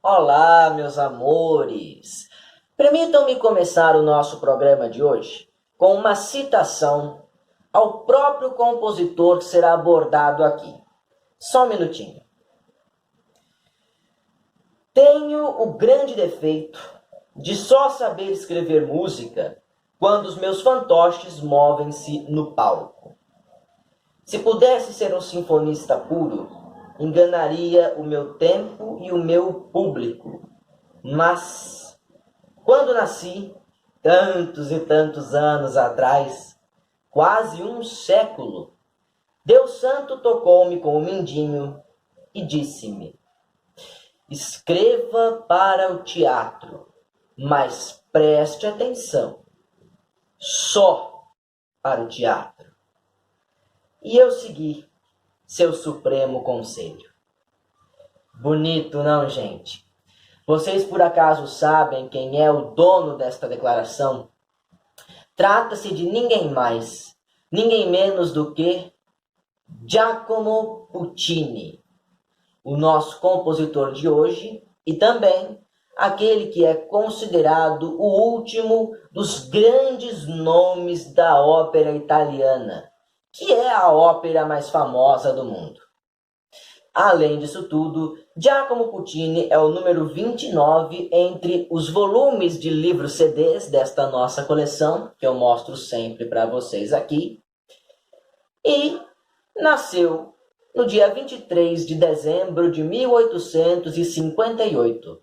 Olá, meus amores! Permitam-me começar o nosso programa de hoje com uma citação ao próprio compositor que será abordado aqui. Só um minutinho. Tenho o grande defeito de só saber escrever música quando os meus fantoches movem-se no palco. Se pudesse ser um sinfonista puro, enganaria o meu tempo e o meu público. Mas, quando nasci, tantos e tantos anos atrás, quase um século, Deus Santo tocou-me com o mindinho e disse-me: escreva para o teatro, mas preste atenção, só para o teatro. E eu segui seu supremo conselho. Bonito, não, gente? Vocês por acaso sabem quem é o dono desta declaração? Trata-se de ninguém mais, ninguém menos do que Giacomo Puccini, o nosso compositor de hoje e também aquele que é considerado o último dos grandes nomes da ópera italiana, que é a ópera mais famosa do mundo. Além disso tudo, Giacomo Puccini é o número 29 entre os volumes de livros CDs desta nossa coleção, que eu mostro sempre para vocês aqui, e nasceu no dia 23 de dezembro de 1858,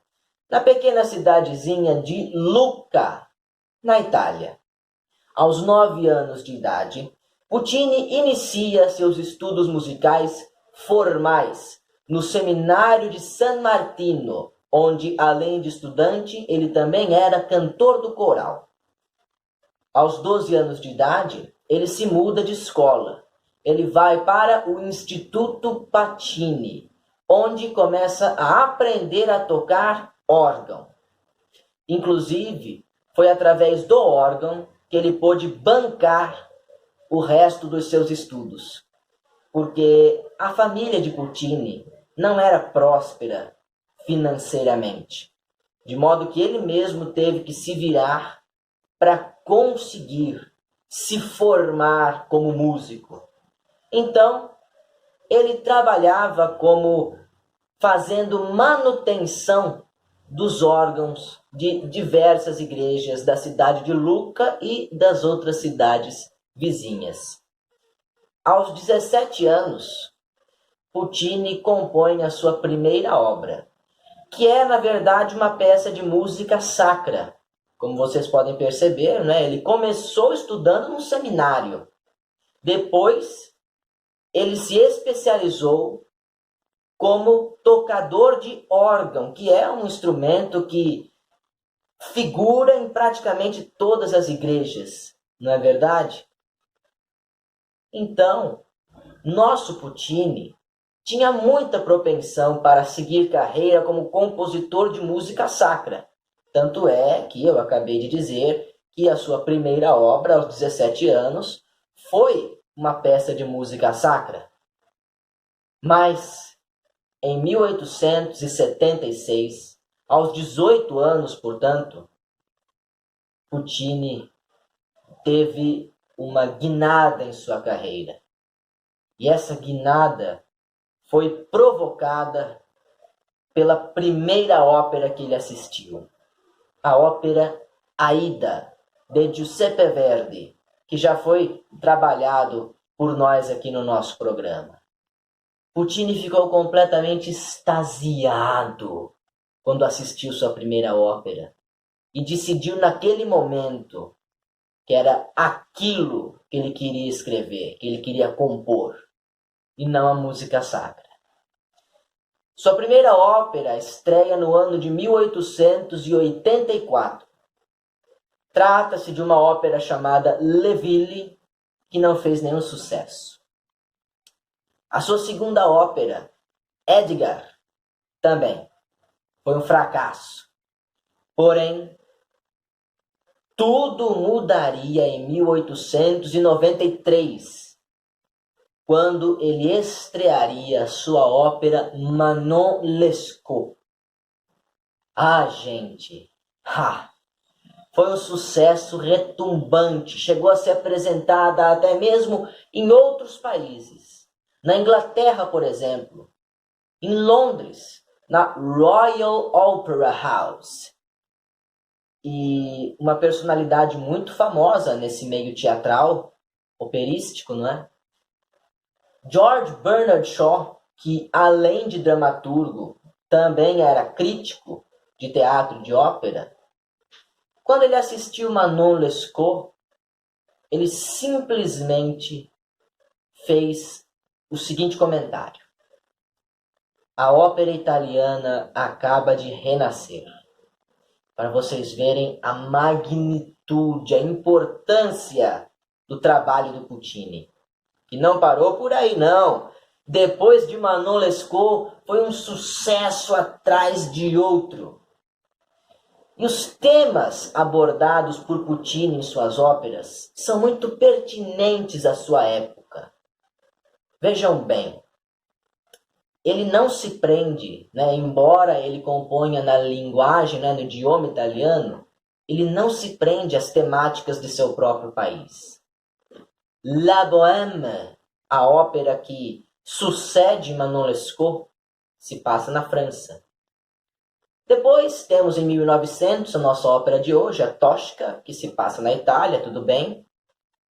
na pequena cidadezinha de Lucca, na Itália. Aos 9 anos de idade, Puccini inicia seus estudos musicais formais no seminário de San Martino, onde, além de estudante, ele também era cantor do coral. Aos 12 anos de idade, ele se muda de escola. Ele vai para o Instituto Pacini, onde começa a aprender a tocar órgão. Inclusive, foi através do órgão que ele pôde bancar o resto dos seus estudos, porque a família de Puccini não era próspera financeiramente, de modo que ele mesmo teve que se virar para conseguir se formar como músico. Então, ele trabalhava como fazendo manutenção dos órgãos de diversas igrejas da cidade de Lucca e das outras cidades vizinhas. Aos 17 anos, Puccini compõe a sua primeira obra, que é, na verdade, uma peça de música sacra. Como vocês podem perceber, né? Ele começou estudando num seminário. Depois, ele se especializou como tocador de órgão, que é um instrumento que figura em praticamente todas as igrejas, não é verdade? Então, nosso Puccini tinha muita propensão para seguir carreira como compositor de música sacra. Tanto é que eu acabei de dizer que a sua primeira obra, aos 17 anos, foi uma peça de música sacra. Mas, em 1876, aos 18 anos, portanto, Puccini teve uma guinada em sua carreira. E essa guinada foi provocada pela primeira ópera que ele assistiu, a ópera Aida, de Giuseppe Verdi, que já foi trabalhado por nós aqui no nosso programa. Puccini ficou completamente extasiado quando assistiu sua primeira ópera e decidiu naquele momento que era aquilo que ele queria escrever, que ele queria compor, e não a música sacra. Sua primeira ópera estreia no ano de 1884. Trata-se de uma ópera chamada Le Ville, que não fez nenhum sucesso. A sua segunda ópera, Edgar, também foi um fracasso. Porém, tudo mudaria em 1893, quando ele estrearia sua ópera Manon Lescaut. Ah, gente! Ha! Foi um sucesso retumbante, chegou a ser apresentada até mesmo em outros países. Na Inglaterra, por exemplo, em Londres, na Royal Opera House. E uma personalidade muito famosa nesse meio teatral, operístico, não é? George Bernard Shaw, que além de dramaturgo, também era crítico de teatro e de ópera, quando ele assistiu Manon Lescaut, ele simplesmente fez o seguinte comentário: a ópera italiana acaba de renascer. Para vocês verem a magnitude, a importância do trabalho do Puccini. Que não parou por aí, não. Depois de Manon Lescaut, foi um sucesso atrás de outro. E os temas abordados por Puccini em suas óperas são muito pertinentes à sua época. Vejam bem, ele não se prende, embora ele componha na linguagem, no idioma italiano, ele não se prende às temáticas de seu próprio país. La Bohème, a ópera que sucede Manon Lescaut, se passa na França. Depois temos em 1900 a nossa ópera de hoje, a Tosca, que se passa na Itália, tudo bem.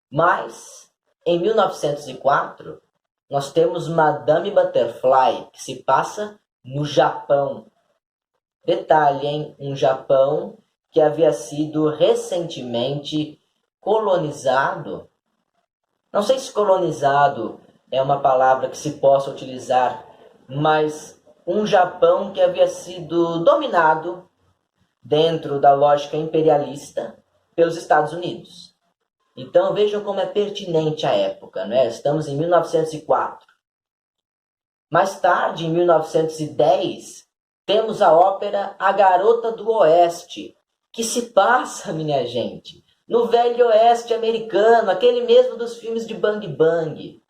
Mas, em 1904, nós temos Madame Butterfly, que se passa no Japão. Detalhe, hein? Um Japão que havia sido recentemente colonizado. Não sei se colonizado é uma palavra que se possa utilizar, mas um Japão que havia sido dominado dentro da lógica imperialista pelos Estados Unidos. Então vejam como é pertinente a época, né? Estamos em 1904. Mais tarde, em 1910, temos a ópera A Garota do Oeste, que se passa, minha gente, no Velho Oeste americano, aquele mesmo dos filmes de Bang Bang.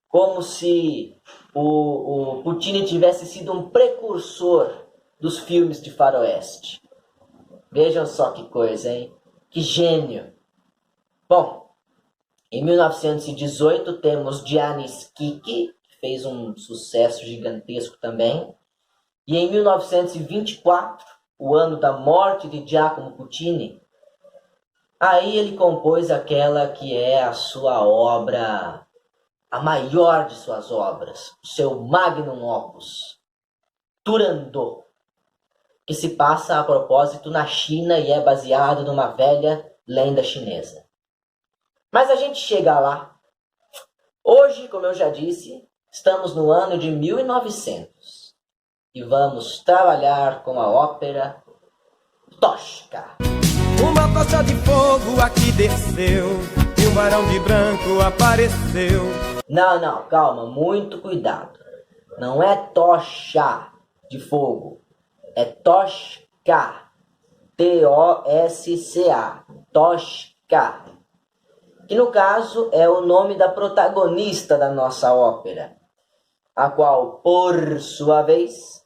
Como se o Puccini tivesse sido um precursor dos filmes de faroeste. Vejam só que coisa, hein? Que gênio! Bom, em 1918 temos Janis Kiki, que fez um sucesso gigantesco também. E em 1924, o ano da morte de Giacomo Puccini, aí ele compôs aquela que é a sua obra, a maior de suas obras, o seu magnum opus, Turandot, que se passa a propósito na China e é baseado numa velha lenda chinesa. Mas a gente chega lá. Hoje, como eu já disse, estamos no ano de 1900 e vamos trabalhar com a ópera Tosca. Uma tocha de fogo aqui desceu e um barão de branco apareceu. Não, calma, muito cuidado. Não é tocha de fogo, é Tosca. T-O-S-C-A. Tosca. Que no caso é o nome da protagonista da nossa ópera, a qual, por sua vez,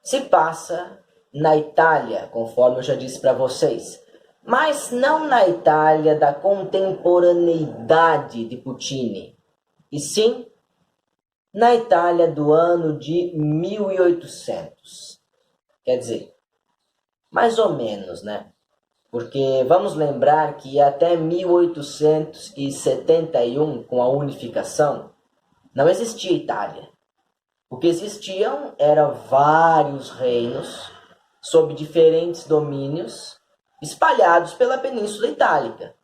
se passa na Itália, conforme eu já disse para vocês, mas não na Itália da contemporaneidade de Puccini, e sim na Itália do ano de 1800. Quer dizer, mais ou menos, né? Porque vamos lembrar que até 1871, com a unificação, não existia Itália. O que existiam eram vários reinos sob diferentes domínios espalhados pela Península Itálica.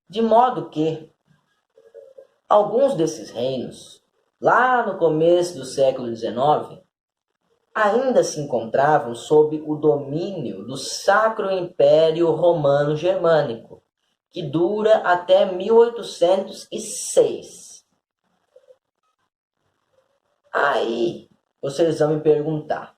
De modo que alguns desses reinos, lá no começo do século XIX, ainda se encontravam sob o domínio do Sacro Império Romano Germânico, que dura até 1806. Aí vocês vão me perguntar,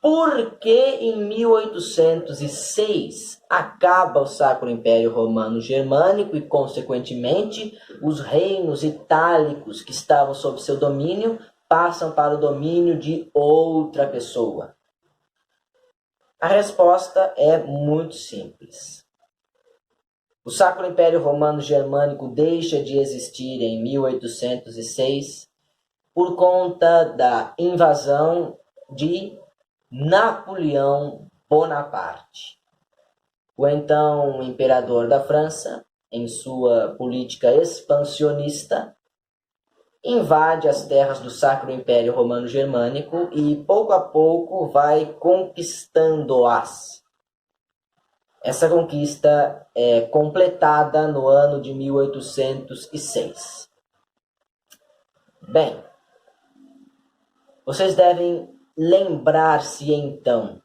por que em 1806 acaba o Sacro Império Romano Germânico e, consequentemente, os reinos itálicos que estavam sob seu domínio passam para o domínio de outra pessoa? A resposta é muito simples. O Sacro Império Romano Germânico deixa de existir em 1806 por conta da invasão de Napoleão Bonaparte. O então imperador da França, em sua política expansionista, invade as terras do Sacro Império Romano Germânico e, pouco a pouco, vai conquistando-as. Essa conquista é completada no ano de 1806. Bem, vocês devem lembrar-se então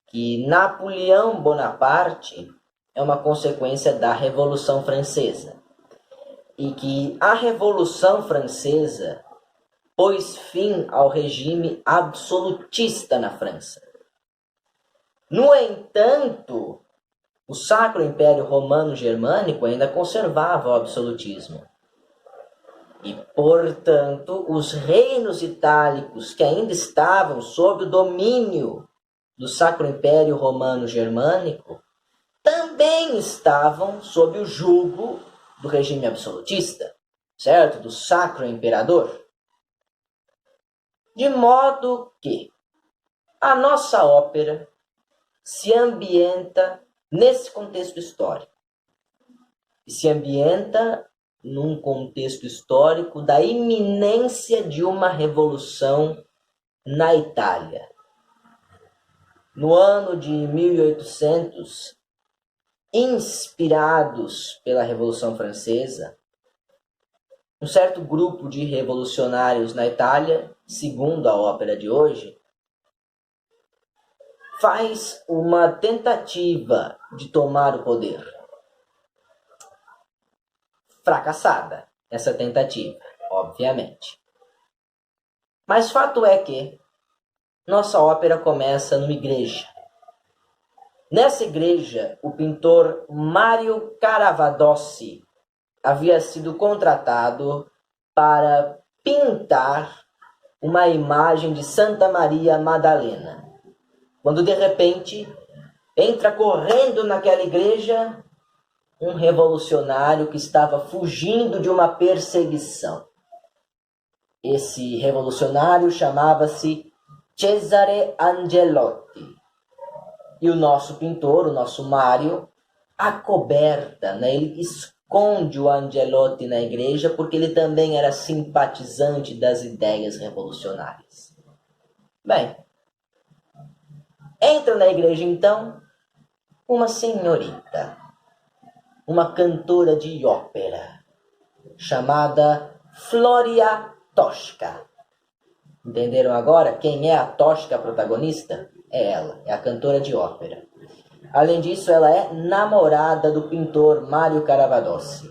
que Napoleão Bonaparte é uma consequência da Revolução Francesa e que a Revolução Francesa pôs fim ao regime absolutista na França. No entanto, o Sacro Império Romano Germânico ainda conservava o absolutismo. E, portanto, os reinos itálicos que ainda estavam sob o domínio do Sacro Império Romano Germânico também estavam sob o jugo do regime absolutista, certo? Do Sacro Imperador. De modo que a nossa ópera se ambienta nesse contexto histórico. E se ambienta num contexto histórico da iminência de uma revolução na Itália. No ano de 1800, inspirados pela Revolução Francesa, um certo grupo de revolucionários na Itália, segundo a ópera de hoje, faz uma tentativa de tomar o poder. Fracassada, essa tentativa, obviamente. Mas fato é que nossa ópera começa numa igreja. Nessa igreja, o pintor Mario Caravadossi havia sido contratado para pintar uma imagem de Santa Maria Madalena. Quando de repente entra correndo naquela igreja um revolucionário que estava fugindo de uma perseguição. Esse revolucionário chamava-se Cesare Angelotti. E o nosso pintor, o nosso Mário, acoberta, né? Ele esconde o Angelotti na igreja porque ele também era simpatizante das ideias revolucionárias. Bem, entra na igreja então uma senhorita, uma cantora de ópera, chamada Floria Tosca. Entenderam agora quem é a Tosca protagonista? É ela, é a cantora de ópera. Além disso, ela é namorada do pintor Mario Caravadossi.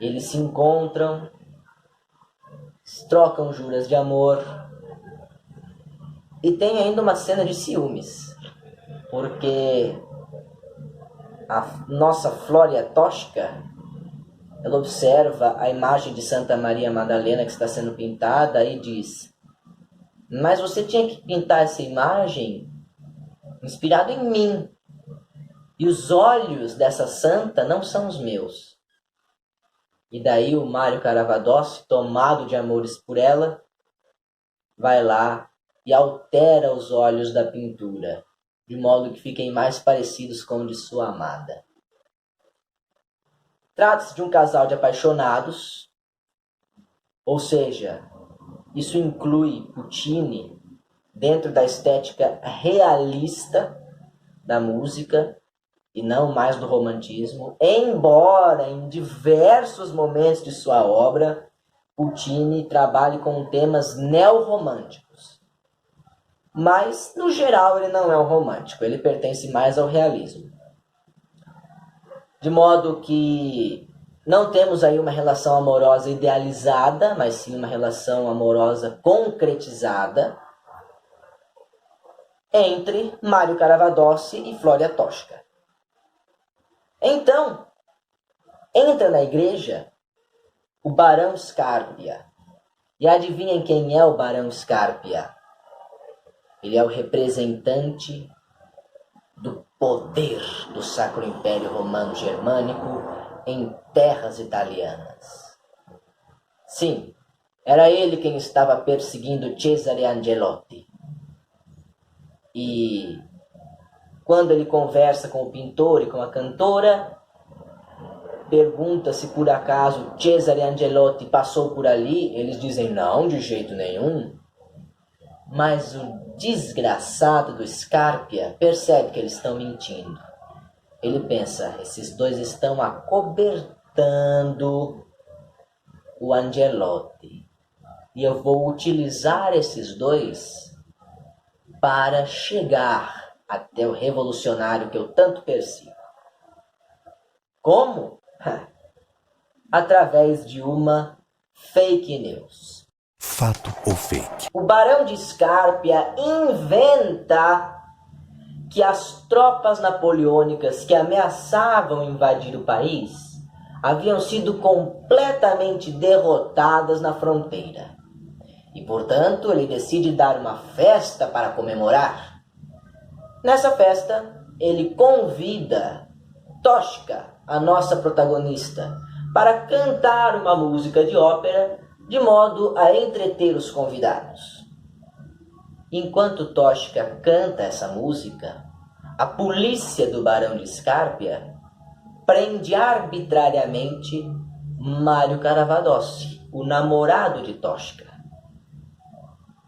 Eles se encontram, trocam juras de amor e tem ainda uma cena de ciúmes, porque a nossa Floria Tosca, ela observa a imagem de Santa Maria Madalena que está sendo pintada e diz: mas você tinha que pintar essa imagem inspirado em mim. E os olhos dessa santa não são os meus. E daí o Mário Caravadossi, tomado de amores por ela, vai lá e altera os olhos da pintura, de modo que fiquem mais parecidos com o de sua amada. Trata-se de um casal de apaixonados, ou seja, isso inclui Puccini dentro da estética realista da música e não mais do romantismo, embora em diversos momentos de sua obra Puccini trabalhe com temas neorromânticos. Mas, no geral, ele não é um romântico, ele pertence mais ao realismo. De modo que não temos aí uma relação amorosa idealizada, mas sim uma relação amorosa concretizada entre Mário Caravadossi e Floria Tosca. Então, entra na igreja o Barão Scarpia, E adivinhem quem é o Barão Scarpia? Ele é o representante do poder do Sacro Império Romano Germânico em terras italianas. Sim, era ele quem estava perseguindo Cesare Angelotti. E quando ele conversa com o pintor e com a cantora, pergunta se por acaso Cesare Angelotti passou por ali. Eles dizem não, de jeito nenhum. Mas o desgraçado do Scarpia percebe que eles estão mentindo. Ele pensa, esses dois estão acobertando o Angelotti. E eu vou utilizar esses dois para chegar até o revolucionário que eu tanto persigo. Como? Através de uma fake news. Fato ou fake? O Barão de Scarpia inventa que as tropas napoleônicas que ameaçavam invadir o país haviam sido completamente derrotadas na fronteira. E, portanto, ele decide dar uma festa para comemorar. Nessa festa, ele convida Toshka, a nossa protagonista, para cantar uma música de ópera de modo a entreter os convidados. Enquanto Toshka canta essa música, a polícia do Barão de Scarpia prende arbitrariamente Mário Caravadossi, o namorado de Toshka.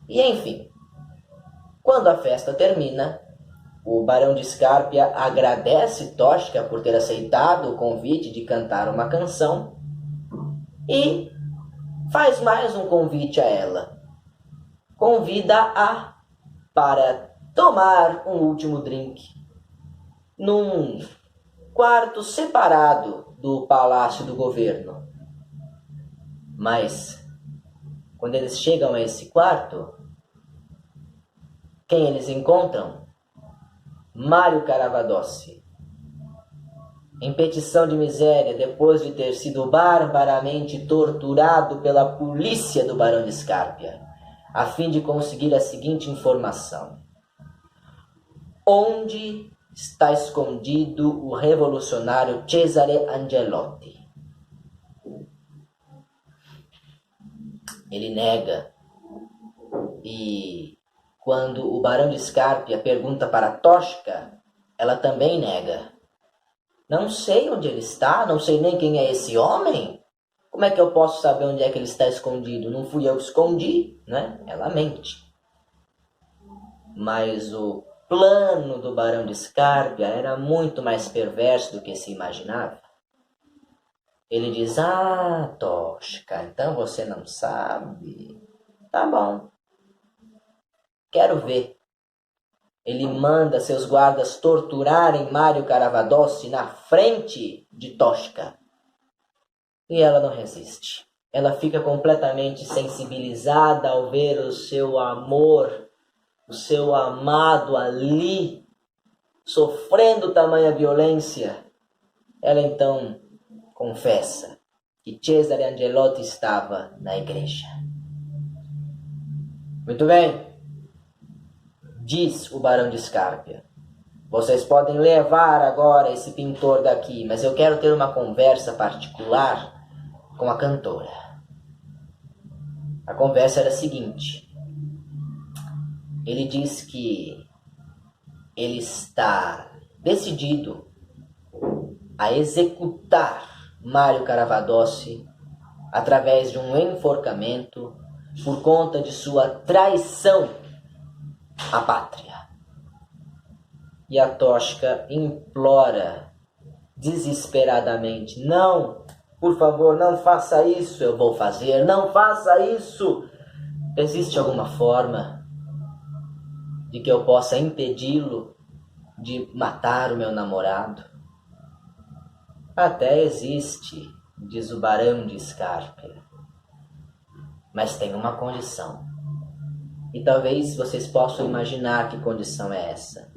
E enfim, quando a festa termina, o Barão de Scarpia agradece Toshka por ter aceitado o convite de cantar uma canção e faz mais um convite a ela. Convida-a para tomar um último drink num quarto separado do Palácio do Governo. Mas, quando eles chegam a esse quarto, quem eles encontram? Mário Caravadossi. Em petição de miséria, depois de ter sido barbaramente torturado pela polícia do Barão de Scarpia, a fim de conseguir a seguinte informação: onde está escondido o revolucionário Cesare Angelotti? Ele nega. E quando o Barão de Scarpia pergunta para Toshka, ela também nega. Não sei onde ele está, não sei nem quem é esse homem. Como é que eu posso saber onde é que ele está escondido? Não fui eu que escondi, né? Ela mente. Mas o plano do Barão de Scarpia era muito mais perverso do que se imaginava. Ele diz: ah, Toshka, então você não sabe? Tá bom. Quero ver. Ele manda seus guardas torturarem Mário Caravadossi na frente de Toshka. E ela não resiste. Ela fica completamente sensibilizada ao ver o seu amor, o seu amado ali, sofrendo tamanha violência. Ela então confessa que Cesare Angelotti estava na igreja. Muito bem, diz o Barão de Scarpia. Vocês podem levar agora esse pintor daqui, mas eu quero ter uma conversa particular com a cantora. A conversa era a seguinte. Ele diz que ele está decidido a executar Mário Caravadossi através de um enforcamento por conta de sua traição à pátria. E a Toshka implora desesperadamente: não, por favor, não faça isso. Eu vou fazer, não faça isso. Existe alguma forma de que eu possa impedi-lo de matar o meu namorado? Até existe, diz o Barão de Scarpia, mas tem uma condição. E talvez vocês possam imaginar que condição é essa.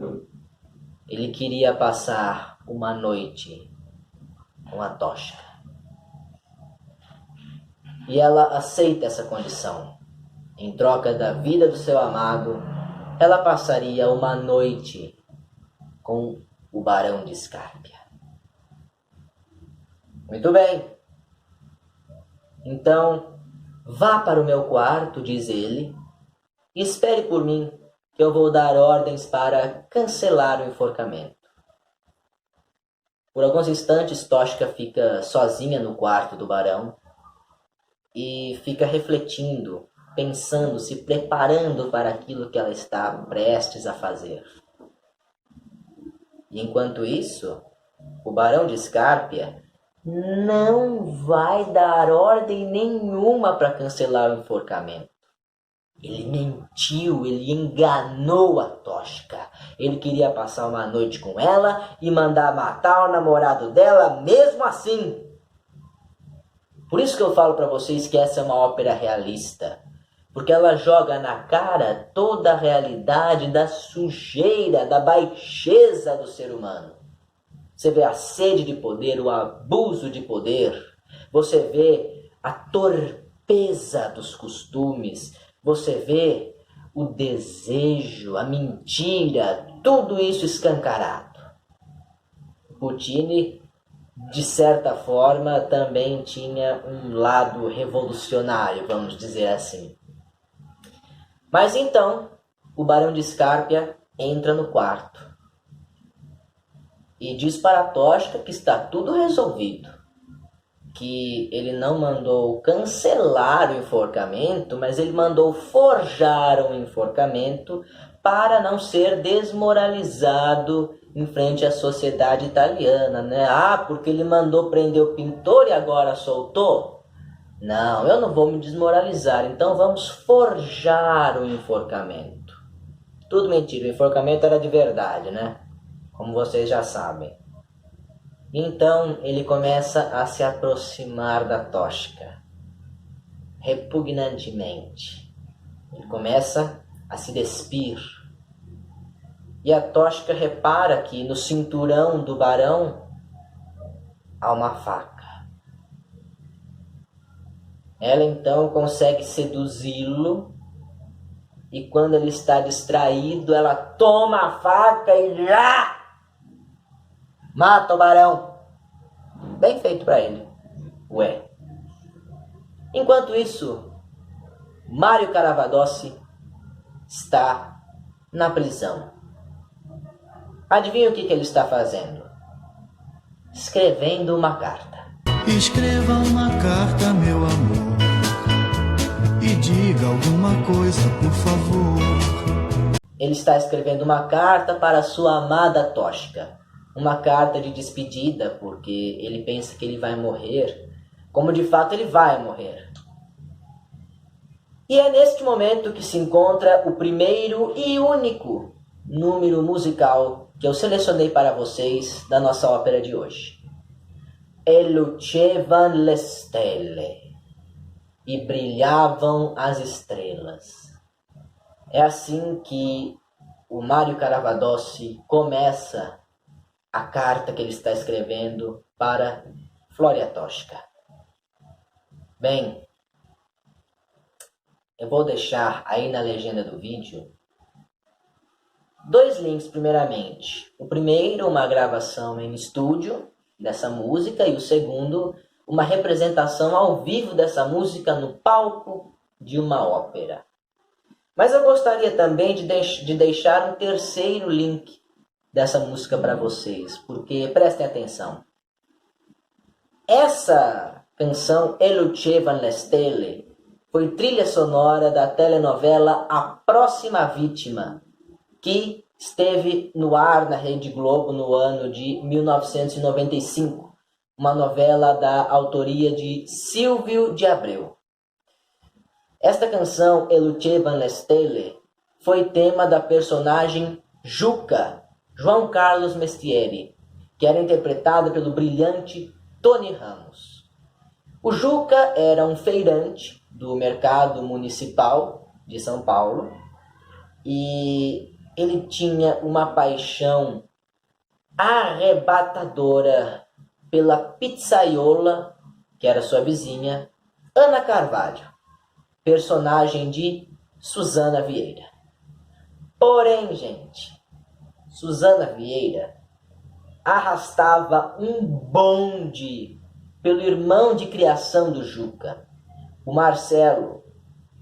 Ele queria passar uma noite com a Toshka. E ela aceita essa condição. Em troca da vida do seu amado, ela passaria uma noite com o Barão de Escárpia. Muito bem. Então, vá para o meu quarto, diz ele, e espere por mim, que eu vou dar ordens para cancelar o enforcamento. Por alguns instantes, Toshka fica sozinha no quarto do barão e fica refletindo, pensando, se preparando para aquilo que ela está prestes a fazer. E enquanto isso, o Barão de Escárpia não vai dar ordem nenhuma para cancelar o enforcamento. Ele mentiu, ele enganou a Toshka. Ele queria passar uma noite com ela e mandar matar o namorado dela mesmo assim. Por isso que eu falo para vocês que essa é uma ópera realista. Porque ela joga na cara toda a realidade da sujeira, da baixeza do ser humano. Você vê a sede de poder, o abuso de poder. Você vê a torpeza dos costumes. Você vê o desejo, a mentira, tudo isso escancarado. Puccini, de certa forma, também tinha um lado revolucionário, vamos dizer assim. Mas então, o Barão de Escárpia entra no quarto e diz para Toshka que está tudo resolvido, que ele não mandou cancelar o enforcamento, mas ele mandou forjar um enforcamento para não ser desmoralizado em frente à sociedade italiana, né? Ah, porque ele mandou prender o pintor e agora soltou? Não, eu não vou me desmoralizar, então vamos forjar o enforcamento. Tudo mentira, o enforcamento era de verdade, né? Como vocês já sabem. Então ele começa a se aproximar da Toshka, repugnantemente. Ele começa a se despir. E a Toshka repara que no cinturão do barão há uma faca. Ela então consegue seduzi-lo e quando ele está distraído, ela toma a faca e já mata o barão. Bem feito para ele. Ué. Enquanto isso, Mário Caravadossi está na prisão. Adivinha o que ele está fazendo? Escrevendo uma carta. Escreva uma carta, meu amor, e diga alguma coisa, por favor. Ele está escrevendo uma carta para sua amada Toshka. Uma carta de despedida, porque ele pensa que ele vai morrer, como de fato ele vai morrer. E é neste momento que se encontra o primeiro e único número musical que eu selecionei para vocês da nossa ópera de hoje. E lucevan le stelle. E brilhavam as estrelas. É assim que o Mário Caravadossi começa a carta que ele está escrevendo para Floria Toshka. Bem, eu vou deixar aí na legenda do vídeo 2 links primeiramente. O primeiro, uma gravação em estúdio dessa música, e o segundo, uma representação ao vivo dessa música no palco de uma ópera. Mas eu gostaria também de deixar um terceiro link dessa música para vocês, porque prestem atenção. Essa canção E lucevan le stelle foi trilha sonora da telenovela A Próxima Vítima, que esteve no ar na Rede Globo no ano de 1995, uma novela da autoria de Silvio de Abreu. Esta canção, E lucevan le stelle, foi tema da personagem Juca, João Carlos Mestieri, que era interpretada pelo brilhante Tony Ramos. O Juca era um feirante do mercado municipal de São Paulo e ele tinha uma paixão arrebatadora pela pizzaiola, que era sua vizinha, Ana Carvalho, personagem de Susana Vieira. Porém, gente, Susana Vieira arrastava um bonde pelo irmão de criação do Juca, o Marcelo,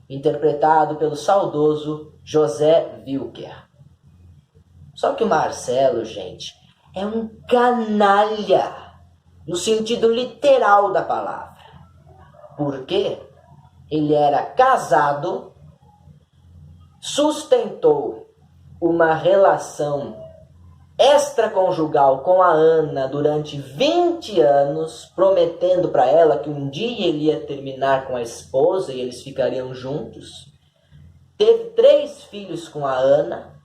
interpretado pelo saudoso José Wilker. Só que o Marcelo, gente, é um canalha, no sentido literal da palavra. Por quê? Ele era casado, sustentou uma relação extraconjugal com a Ana durante 20 anos, prometendo para ela que um dia ele ia terminar com a esposa e eles ficariam juntos. Teve 3 filhos com a Ana,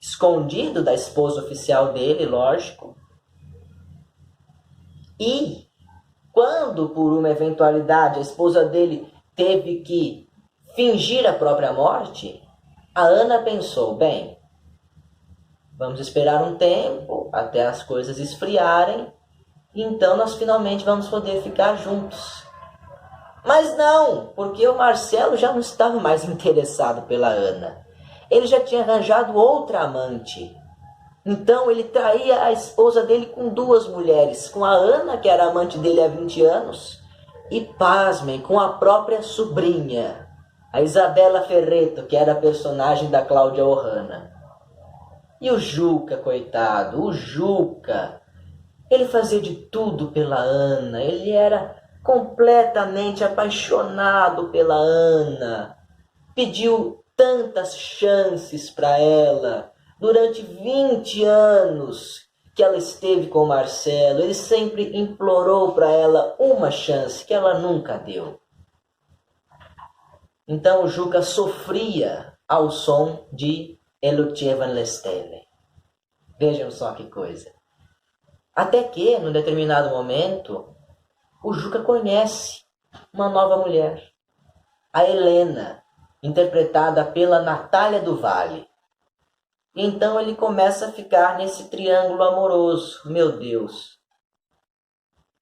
escondido da esposa oficial dele, lógico. E quando, por uma eventualidade, a esposa dele teve que fingir a própria morte, a Ana pensou, bem, vamos esperar um tempo até as coisas esfriarem, e então nós finalmente vamos poder ficar juntos. Mas não, porque o Marcelo já não estava mais interessado pela Ana. Ele já tinha arranjado outra amante. Então ele traía a esposa dele com 2 mulheres, com a Ana, que era amante dele há 20 anos, e, pasmem, com a própria sobrinha, a Isabela Ferreto, que era a personagem da Cláudia Ohana. E o Juca, coitado, o Juca, ele fazia de tudo pela Ana, ele era completamente apaixonado pela Ana, pediu tantas chances para ela, durante 20 anos que ela esteve com o Marcelo, ele sempre implorou para ela uma chance que ela nunca deu. Então o Juca sofria ao som de Elucevan Lestele. Vejam só que coisa. Até que, num determinado momento, o Juca conhece uma nova mulher, a Helena, interpretada pela Natália do Vale. Então ele começa a ficar nesse triângulo amoroso. Meu Deus,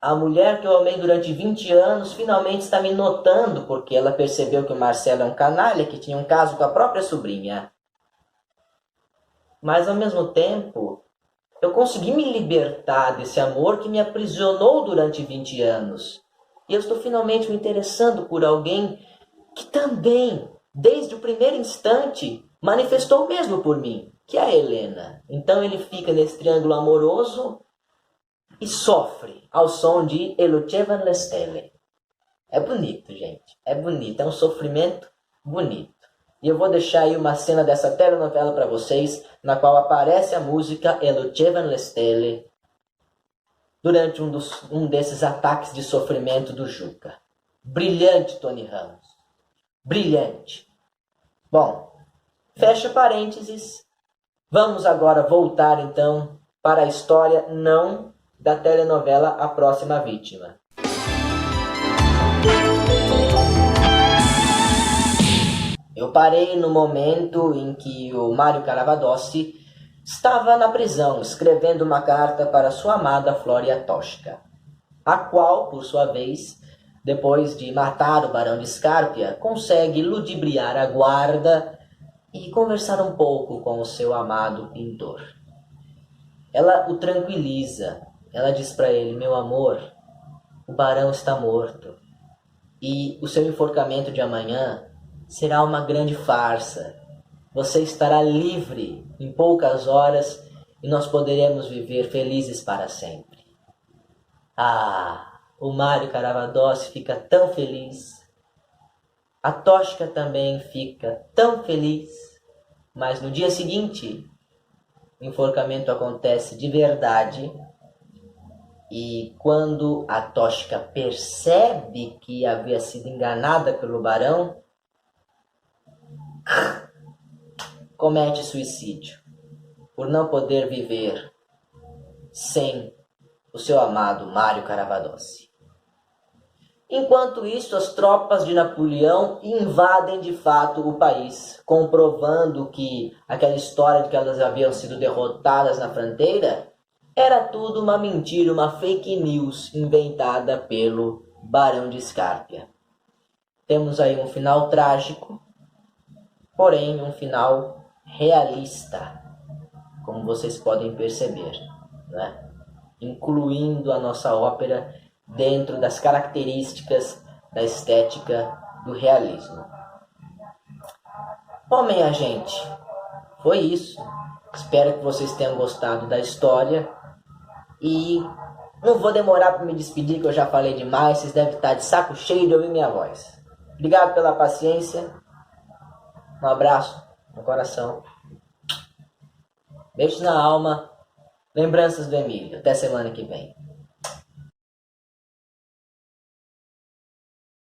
a mulher que eu amei durante 20 anos finalmente está me notando, porque ela percebeu que o Marcelo é um canalha, que tinha um caso com a própria sobrinha. Mas ao mesmo tempo, eu consegui me libertar desse amor que me aprisionou durante 20 anos. E eu estou finalmente me interessando por alguém que também, desde o primeiro instante, manifestou o mesmo por mim, que é a Helena. Então ele fica nesse triângulo amoroso e sofre ao som de Elucevan Lestele. É bonito, gente. É bonito. É um sofrimento bonito. E eu vou deixar aí uma cena dessa telenovela para vocês, na qual aparece a música Elucevan Lestele durante um desses ataques de sofrimento do Juca. Brilhante, Tony Ramos. Brilhante. Bom, fecha parênteses. Vamos agora voltar, então, para a história não da telenovela A Próxima Vítima. Eu parei no momento em que o Mário Caravadossi estava na prisão, escrevendo uma carta para sua amada Flória Toshka, a qual, por sua vez, depois de matar o Barão de Scarpia, consegue ludibriar a guarda e conversar um pouco com o seu amado pintor. Ela o tranquiliza. Ela diz para ele, meu amor, o barão está morto e o seu enforcamento de amanhã será uma grande farsa. Você estará livre em poucas horas e nós poderemos viver felizes para sempre. Ah, o Mário Caravadossi fica tão feliz. A Toshka também fica tão feliz. Mas no dia seguinte, o enforcamento acontece de verdade. E quando a Toshka percebe que havia sido enganada pelo barão, comete suicídio por não poder viver sem o seu amado Mário Caravadossi. Enquanto isso, as tropas de Napoleão invadem de fato o país, comprovando que aquela história de que elas haviam sido derrotadas na fronteira era tudo uma mentira, uma fake news inventada pelo Barão de Escárpia. Temos aí um final trágico, porém um final realista, como vocês podem perceber, né? Incluindo a nossa ópera dentro das características da estética do realismo. Bom, minha gente, foi isso. Espero que vocês tenham gostado da história e não vou demorar para me despedir, que eu já falei demais. Vocês devem estar de saco cheio de ouvir minha voz. Obrigado pela paciência. Um abraço no coração. Beijos na alma. Lembranças do Emílio. Até semana que vem.